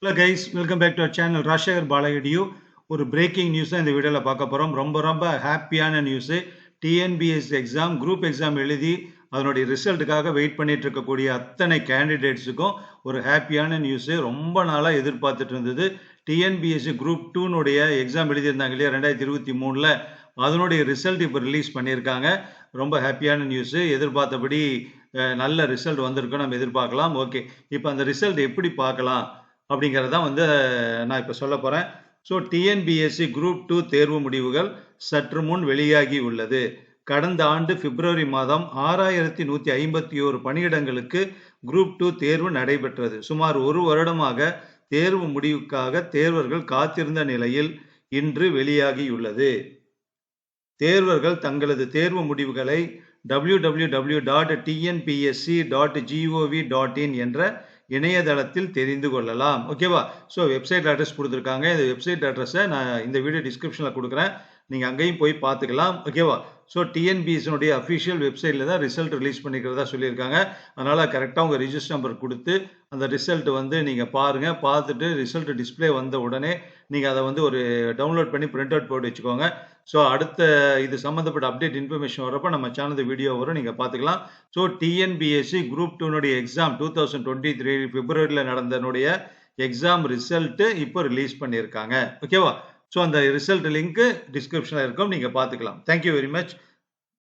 Hello guys, welcome back to our channel Rashakar Balagadiyu. ஒரு breaking news தான் இந்த வீடியோவில் பார்க்க போகிறோம். ரொம்ப ஹாப்பியான news. TNPSC exam group exam எழுதி அதனுடைய ரிசல்ட்டுக்காக வெயிட் பண்ணிட்டு இருக்கக்கூடிய அத்தனை கேண்டிடேட்ஸுக்கும் ஒரு ஹாப்பியான நியூஸு. ரொம்ப நாளாக எதிர்பார்த்துட்டு இருந்தது. டிஎன்பிஎஸ்சி குரூப் 2னுடைய எக்ஸாம் எழுதியிருந்தாங்க இல்லையா 2023 அதனுடைய ரிசல்ட் இப்போ ரிலீஸ் பண்ணியிருக்காங்க. ரொம்ப ஹாப்பியான நியூஸு. எதிர்பார்த்தபடி நல்ல ரிசல்ட் வந்திருக்கும் நம்ம எதிர்பார்க்கலாம். ஓகே, இப்போ அந்த ரிசல்ட் எப்படி பார்க்கலாம் அப்படிங்கிறதான் நான் இப்போ சொல்ல போகிறேன். ஸோ டிஎன்பிஎஸ்சி குரூப் 2 தேர்வு முடிவுகள் சற்று முன் வெளியாகி உள்ளது. கடந்த ஆண்டு பிப்ரவரி மாதம் 6151 பணியிடங்களுக்கு குரூப் 2 தேர்வு நடைபெற்றது. சுமார் ஒரு வருடமாக தேர்வு முடிவுக்காக தேர்வர்கள் காத்திருந்த நிலையில் இன்று வெளியாகியுள்ளது. தேர்வர்கள் தங்களது தேர்வு முடிவுகளை www.tnpsc.gov.in என்ற இணையதளத்தில் தெரிந்து கொள்ளலாம். ஓகேவா? ஸோ வெப்சைட் அட்ரஸ் கொடுத்துருக்காங்க. இந்த வெப்சைட் அட்ரஸை நான் இந்த வீடியோ டிஸ்கிரிப்ஷனில் கொடுக்குறேன். நீங்கள் அங்கேயும் போய் பார்த்துக்கலாம். ஓகேவா? ஸோ டிஎன்பிஎஸ்சினுடைய அஃபிஷியல் வெப்சைட்டில் தான் ரிசல்ட் ரிலீஸ் பண்ணிக்கிறதா சொல்லியிருக்காங்க. அதனால் கரெக்டாக உங்கள் ரிஜிஸ்டர் நம்பர் கொடுத்து அந்த ரிசல்ட் நீங்கள் பாருங்கள். பார்த்துட்டு ரிசல்ட் டிஸ்பிளே வந்த உடனே நீங்கள் அதை ஒரு டவுன்லோட் பண்ணி பிரிண்ட் அவுட் போட்டு வச்சுக்கோங்க. ஸோ அடுத்த இது சம்மந்தப்பட்ட அப்டேட் இன்ஃபர்மேஷன் வரப்போ நம்ம சேனல் வீடியோ வரும், நீங்கள் பார்த்துக்கலாம். ஸோ டிஎன்பிஎஸ்சி குரூப் 2னுடைய எக்ஸாம் 2023 பிப்ரவரியில் நடந்தனுடைய எக்ஸாம் ரிசல்ட்டு இப்போ ரிலீஸ் பண்ணியிருக்காங்க. ஓகேவா? ஸோ அந்த ரிசல்ட் லிங்க் டிஸ்கிரிப்ஷனில் இருக்கும், நீங்கள் பார்த்துக்கலாம். Thank you very much.